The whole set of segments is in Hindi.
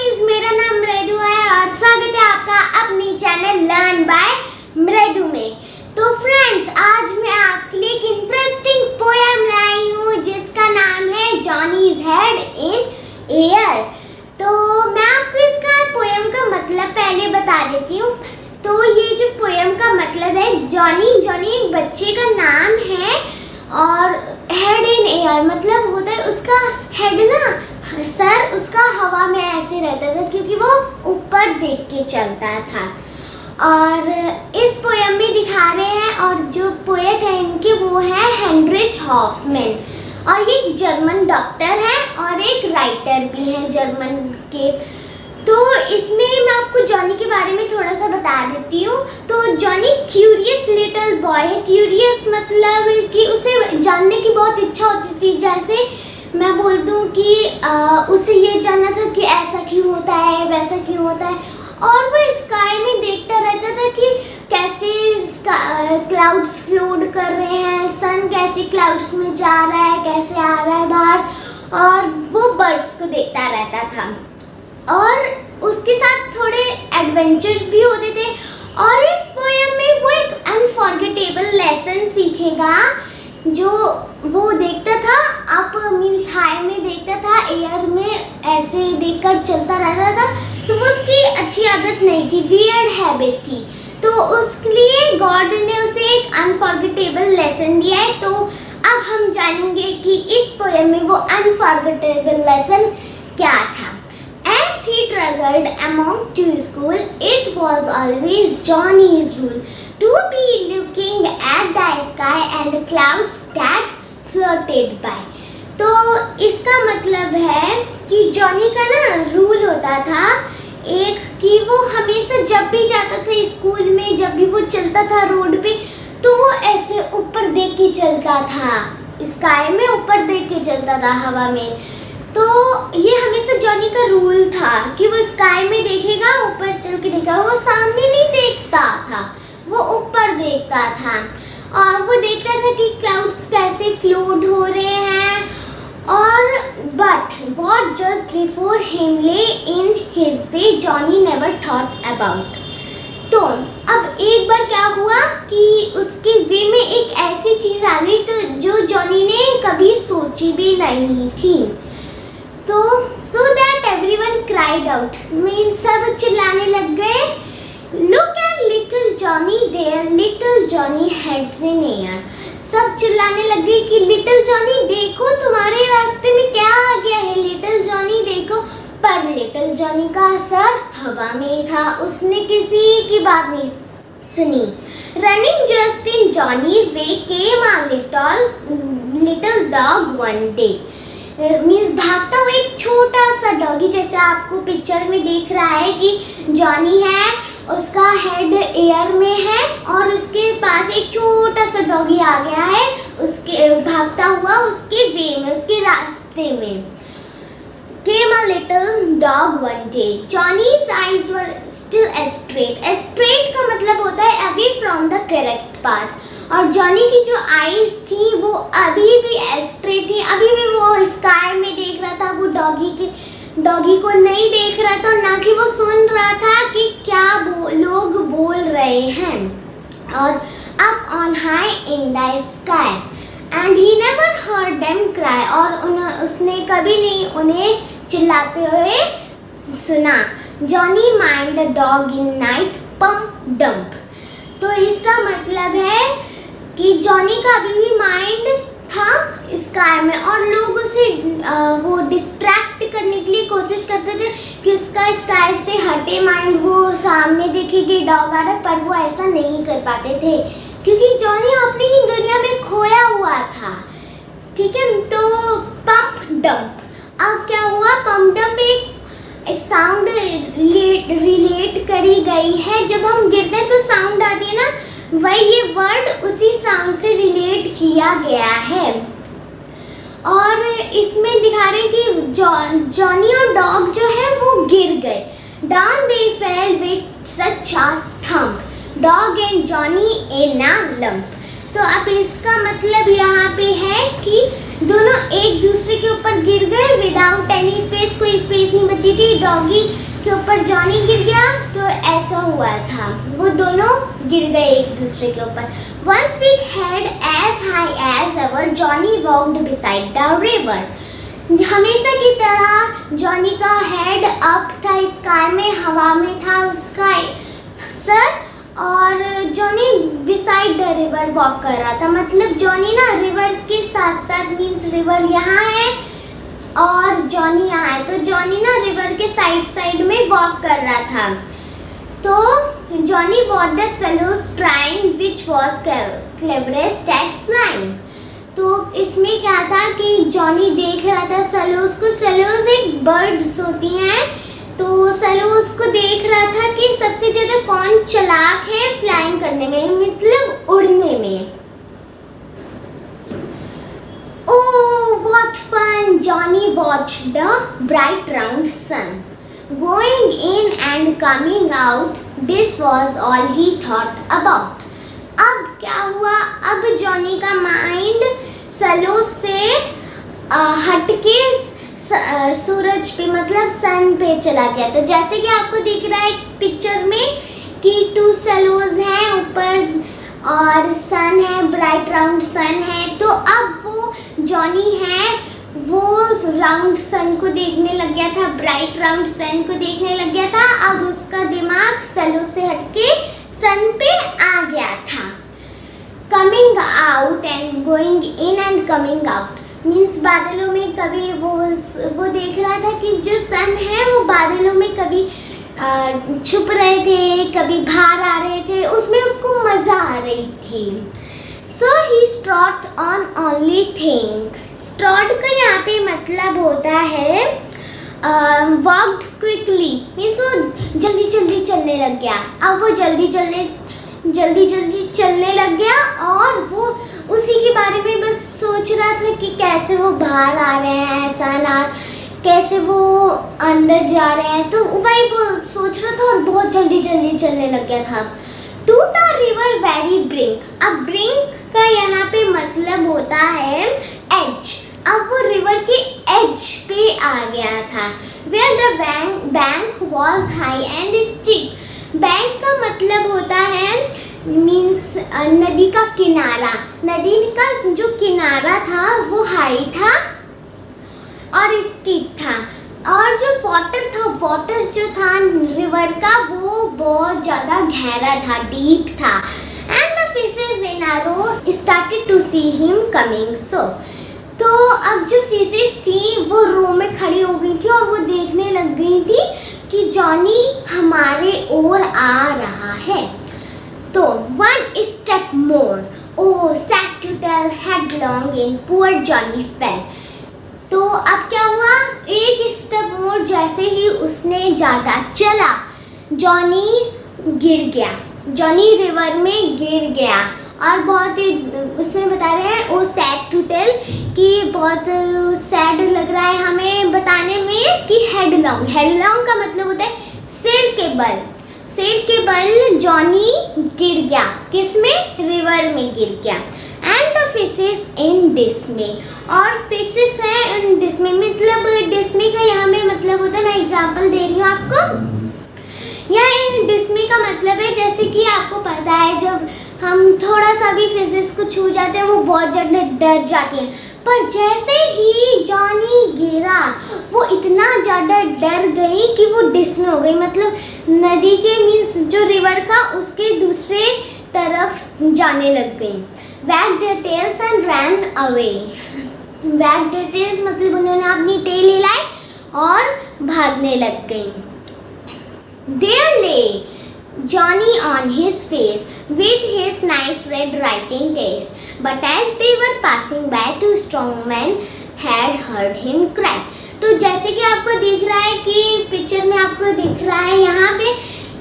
गाइस, मेरा नाम मृदु है और स्वागत है आपका अपने चैनल लर्न बाय मृदु में। तो फ्रेंड्स, आज मैं आपके लिए एक इंटरेस्टिंग पोएम लाई हूँ जिसका नाम है जॉनीज हेड इन एयर। तो मैं आपको इसका पोएम का मतलब पहले बता देती हूँ। तो ये जो पोएम का मतलब है, जॉनी एक बच्चे का नाम है और हेड इन एयर मतलब होता है उसका हेड ना, सर उसका हवा में ऐसे रहता था क्योंकि वो ऊपर देख के चलता था। और इस पोएम में दिखा रहे हैं, और जो पोएट है इनके वो है हेनरिच हॉफमैन, और ये एक जर्मन डॉक्टर है और एक राइटर भी हैं जर्मन के। तो इसमें मैं आपको जॉनी के बारे में थोड़ा सा बता देती हूँ। तो जॉनी क्यूरियस लिटिल बॉय है। क्यूरियस मतलब कि उसे जानने की बहुत इच्छा होती थी। जैसे मैं बोल दूँ कि उसे ये जानना था कि ऐसा क्यों होता है, वैसा क्यों होता है, और वो स्काई में देखता रहता था कि कैसे क्लाउड्स फ्लोट कर रहे हैं, सन कैसे क्लाउड्स में जा रहा है, कैसे आ रहा है बाहर, और वो बर्ड्स को देखता रहता था। और उसके साथ थोड़े एडवेंचर्स भी होते थे। और इस पोएम में वो एक अनफॉरगेटेबल लेसन सीखेगा जो वो देखता था अप मीन्स हाई में देखता था, एयर में ऐसे देखकर चलता रहता था। तो वो उसकी अच्छी आदत नहीं थी, वियर्ड हैबिट थी। तो उसके लिए गॉड ने उसे एक अनफॉरगेटेबल लेसन दिया है। तो अब हम जानेंगे कि इस पोएम में वो अनफॉरगेटेबल लेसन क्या था। As he struggled among to school, it was always Johnny's rule to be looking at the sky and clouds that floated by. तो इसका मतलब है कि जॉनी का ना रूल होता था एक, कि वो हमेशा जब भी जाता था स्कूल में, जब भी वो चलता था रोड पे, तो वो ऐसे ऊपर देख के चलता था, स्काई में ऊपर देख के चलता था, हवा में। तो ये हमेशा जॉनी का रूल था कि वो स्काई में देखेगा, ऊपर चल के देखेगा। वो सामने नहीं देखता था, वो ऊपर देखता था, और वो देखता था कि क्लाउड्स कैसे फ्लोट हो रहे हैं। और but what just before him lay in his way Johnny never thought about. तो अब एक बार क्या हुआ कि उसके वे में एक ऐसी चीज़ आ गई तो जो जॉनी ने कभी सोची भी नहीं थी। तो so that everyone cried out, means सब चिल्लाने लग गए, look at little Johnny there, little Johnny heads in air। सब चिल्लाने लग गए कि लिटिल जॉनी देखो तुम्हारे रास्ते में क्या आ गया है, लिटिल जॉनी देखो। पर लिटिल जॉनी का सर हवा में था, उसने किसी की बात नहीं सुनी। Running just in Johnny's way came a little dog one day। Means भागता हुआ एक छोटा सा डॉगी, जैसे आपको पिक्चर में दिख रहा है कि जॉनी है, उसका हेड एयर में है और उसके पास एक छोटा सा डॉगी आ गया है, उसके भागता हुआ उसके वे में, उसके रास्ते में। Came a little dog one day. Johnny's eyes were still straight. Straight का मतलब होता है away from the correct path। और जॉनी की जो आईज थी वो अभी भी स्ट्रेट थी, अभी भी वो स्काई में देख रहा था, वो डॉगी को नहीं देख रहा था, ना कि वो सुन रहा था कि क्या लोग बोल रहे हैं। और up on high in the sky and he never heard them cry, और उसने कभी नहीं उन्हें चिल्लाते हुए सुना। Johnny mind the dog in night pump dump. तो इसका मतलब है कि जॉनी का अभी भी माइंड था स्काई में, और लोग उसे वो डिस्ट्रैक्ट करने के लिए कोशिश करते थे कि उसका स्काई से हटे माइंड, वो सामने देखे कि डॉग आ रहा है, पर वो ऐसा नहीं कर पाते थे क्योंकि जॉनी अपनी ही दुनिया में खोया हुआ था। ठीक है, तो पंप डंप। अब क्या हुआ, पंप डंप एक साउंड रिलेट करी गई है, जब हम गिरते हैं तो साउंड आती है ना, वही ये वर्ड उसी साउंड से रिलेट किया गया है। और इसमें दिखा रहे हैं कि जॉनी और डॉग जो है वो गिर गए। Down they fail with such a thump, dog and Johnny in a lump. तो अब इसका मतलब यहाँ पे है कि दोनों एक दूसरे के ऊपर गिर गए विदाउट एनी स्पेस, कोई स्पेस नहीं बची थी डॉगी के ऊपर जॉनी गिर गया, तो ऐसा हुआ था, वो दोनों गिर गए एक दूसरे के ऊपर। Once we head as high as ever, Johnny walked beside the river. हमेशा की तरह जॉनी का हेड अप था, स्काई में, हवा में था उसका सर, और Johnny beside the river walk कर रहा था। मतलब जॉनी ना रिवर के साथ साथ, मीन्स रिवर यहाँ है और जॉनी यहाँ है, तो जॉनी ना रिवर के साइड में वॉक कर रहा था। तो Johnny watch the swallows trying which was cleverest at flying। तो इसमें क्या था कि जॉनी देख रहा था swallows को। swallows एक बर्ड्स होती हैं, तो swallows को देख रहा था कि सबसे ज़्यादा कौन चालाक है फ्लाइंग करने में, मतलब उड़ने में। Oh, what fun! Johnny watched the bright round sun going in and coming out. This was all he thought about. अब क्या हुआ, अब जॉनी का माइंड सलो से हटके सूरज पे, मतलब सन पे चला गया था। जैसे कि आपको दिख रहा है पिक्चर में कि 2 सलोज हैं ऊपर और सन है, ब्राइट राउंड सन है। तो अब वो जॉनी है, वो राउंड सन को देखने लग गया था, ब्राइट राउंड सन को देखने लग गया था। अब उसका दिमाग सलो से हटके सन पे आ गया था। Coming out and going in and coming out means बादलों में कभी वो देख रहा था कि जो सन है वो बादलों में कभी छुप रहे थे, कभी बाहर आ रहे थे, उसमें उसको मज़ा आ रही थी। So he strode on only thing। strode का यहाँ पे मतलब होता है walked quickly, मीन्स वो जल्दी जल्दी चलने लग गया। अब वो जल्दी चलने लग गया और वो उसी के बारे में बस सोच रहा था कि कैसे वो बाहर आ रहे हैं सन, और कैसे वो अंदर जा रहे हैं, तो वही वो सोच रहा था और बहुत जल्दी चलने लग गया था। To the river very brink. अब ब्रिंक का यहाँ पे मतलब होता है एज। अब वो रिवर के एज पे आ गया था। Where the bank was high and steep. Bank का मतलब होता है मीन्स नदी का किनारा। नदी का जो किनारा था वो हाई था और स्टीप था, और जो वाटर जो था रिवर का वो बहुत ज़्यादा गहरा था, डीप था। And the fishes in a row started to see him coming. So तो अब जो फिशेस थी वो रो में खड़ी हो गई थी और वो देखने लग गई थी कि जॉनी हमारे ओर आ रहा है। तो 1 step more, oh sad to tell, headlong in poor Johnny fell। तो अब क्या हुआ, एक स्टेप मोर जैसे ही उसने ज़्यादा चला, जॉनी गिर गया, जॉनी रिवर में गिर गया। और बहुत ही उसमें बता रहे हैं वो सैड टू टेल, कि बहुत सैड लग रहा है हमें बताने में कि हेडलॉन्ग का मतलब होता है सिर के बल जॉनी गिर गया। किसमें, रिवर में गिर गया। एंड द फिशेस इन डिस्मे, और फिशेस है इन डिस्मे, मतलब डिस्मे का यहाँ में मतलब होता है, मैं एग्जांपल दे रही हूँ आपको। यहाँ डिस्मे का मतलब है जैसे कि आपको पता है जब हम थोड़ा सा भी फिशेस को छू जाते हैं वो बहुत ज़्यादा डर जाती हैं, पर जैसे ही जॉनी गिरा वो इतना ज़्यादा डर गई कि वो डिस्मे हो गई, मतलब नदी के मीन्स जो रिवर का उसके दूसरे तरफ जाने लग गई। Wag the tails and ran away. Wag the tails मतलब उन्होंने अपनी टेल हिलाई और भागने लग गई। There lay Johnny on his face with his nice red riding case, but as they were passing by, 2 strong men had heard him cry। तो जैसे कि आपको दिख रहा है कि पिक्चर में आपको दिख रहा है यहाँ पे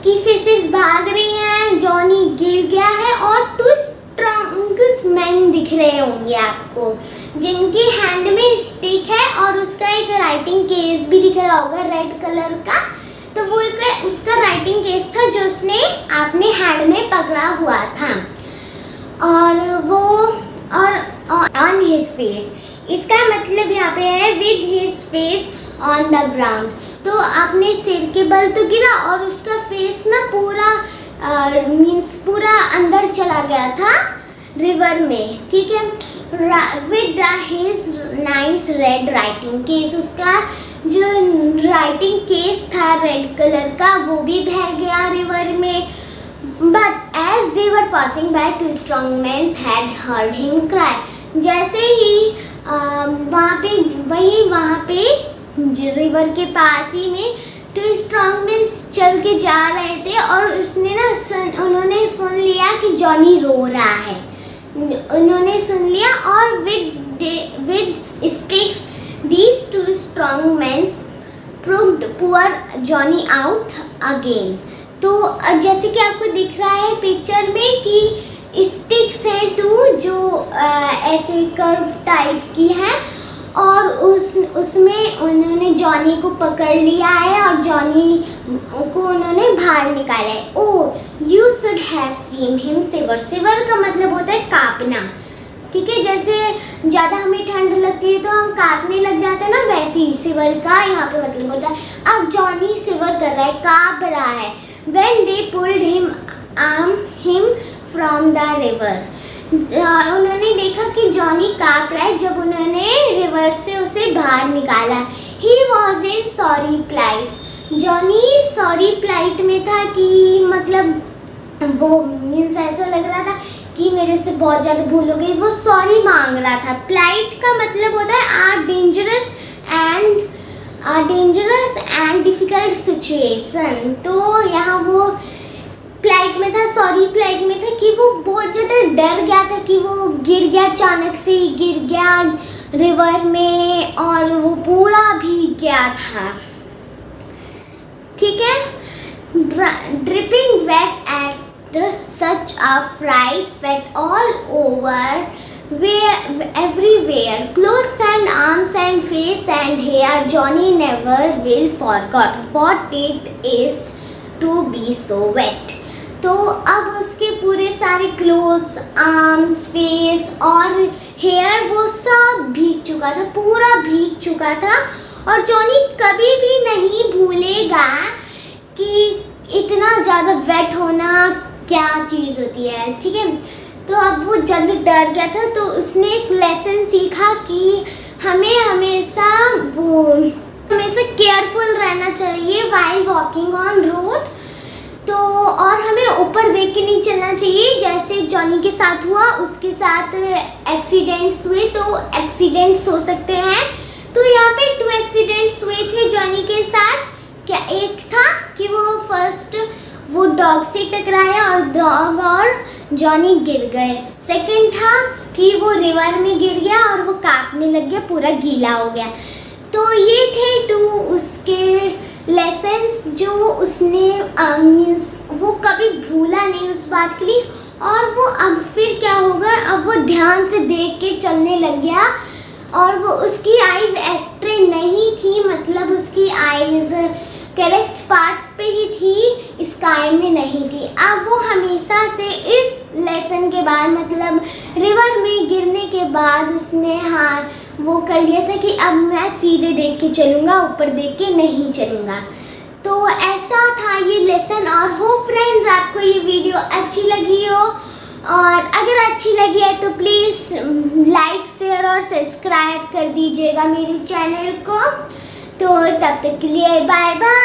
कि फिशेस भाग रही हैं, जॉनी गिर गया है, और 2 स्ट्रॉन्ग मैन दिख रहे होंगे आपको जिनकी हैंड में स्टिक है और उसका एक राइटिंग केस भी दिख रहा होगा रेड कलर का। तो वो एक उसका राइटिंग केस था जो उसने अपने हैंड में पकड़ा हुआ था, और वो और ऑन हिज फेस, इसका मतलब यहाँ पे है with his face on the ground. तो अपने सिर के बल तो गिरा और उसका फेस ना पूरा मीन्स पूरा अंदर चला गया था रिवर में, ठीक है। With his nice red writing case, उसका जो राइटिंग केस था रेड कलर का वो भी बह गया रिवर में। But as they were passing by two strong mens had heard him cry, जैसे ही वहाँ पे रिवर के पास ही में टू स्ट्रॉन्ग मेंस चल के जा रहे थे और उन्होंने सुन लिया कि जॉनी रो रहा है। उन्होंने सुन लिया और with sticks these two strong mens pulled poor Johnny out again. तो जैसे कि आपको दिख रहा है पिक्चर में कि स्टिक्स हैं टू जो ऐसे कर्व टाइप की हैं और उसमें उन्होंने जॉनी को पकड़ लिया है और जॉनी को उन्होंने बाहर निकाला है। Oh you should have seen him shiver, shiver का मतलब होता है कांपना, ठीक है। जैसे ज़्यादा हमें ठंड लगती है तो हम कांपने लग जाते हैं ना, वैसे ही शिवर का यहाँ पे मतलब होता है। अब जॉनी शिवर कर रहा है, कांप रहा है। When they pulled him from the river, उन्होंने देखा कि जॉनी कांप रहा है जब उन्होंने रिवर से उसे बाहर निकाला। He was in sorry plight, Johnny sorry plight में था कि मतलब वो मीन्स ऐसा लग रहा था कि मेरे से बहुत ज़्यादा भूल हो गई, वो सॉरी मांग रहा था। प्लाइट का मतलब होता है डेंजरस एंड डिफिकल्ट सिचुएशन। तो यहाँ वो प्लाइट में था, सॉरी प्लाइट में था कि वो बहुत ज़्यादा डर गया था कि वो गिर गया, अचानक से गिर गया रिवर में और वो पूरा भीग गया था, ठीक है। Dripping wet at such a fright, wet all over, everywhere, clothes and arms and face and hair. Johnny never will forget what it is to be so wet. तो अब उसके पूरे सारे क्लोथ्स, आर्म्स, फेस और हेयर वो सब भीग चुका था, पूरा भीग चुका था। और जॉनी कभी भी नहीं भूलेगा कि इतना ज़्यादा वेट होना क्या चीज़ होती है, ठीक है। तो अब वो जब डर गया था तो उसने एक लेसन सीखा कि हमें हमेशा केयरफुल रहना चाहिए वाइल वॉकिंग ऑन रोड। तो और हमें ऊपर देख के नहीं चलना चाहिए, जैसे जॉनी के साथ हुआ, उसके साथ एक्सीडेंट्स हुए, तो एक्सीडेंट्स हो सकते हैं। तो यहाँ पे 2 एक्सीडेंट्स हुए थे जॉनी के साथ। क्या एक था कि वो डॉग से टकराया और डॉग और जॉनी गिर गए। सेकंड था कि वो रिवर में गिर गया और वो कांपने लग गया, पूरा गीला हो गया। तो ये थे 2 उसके लेसन्स जो उसने मीन्स वो कभी भूला नहीं उस बात के लिए। और वो अब फिर क्या होगा, अब वो ध्यान से देख के चलने लग गया और वो उसकी आइज़ एस्ट्रे नहीं थी, मतलब उसकी आइज़ करेक्ट पार्ट पे ही थी, स्काई में नहीं थी। अब वो हमेशा से इस लेसन के बाद मतलब रिवर में गिरने के बाद उसने वो कर लिया था कि अब मैं सीधे देख के चलूँगा, ऊपर देख के नहीं चलूँगा। तो ऐसा था ये लेसन। और हो फ्रेंड्स आपको ये वीडियो अच्छी लगी हो, और अगर अच्छी लगी है तो प्लीज़ लाइक, शेयर और सब्सक्राइब कर दीजिएगा मेरे चैनल को। तो तब तक के लिए बाय बाय।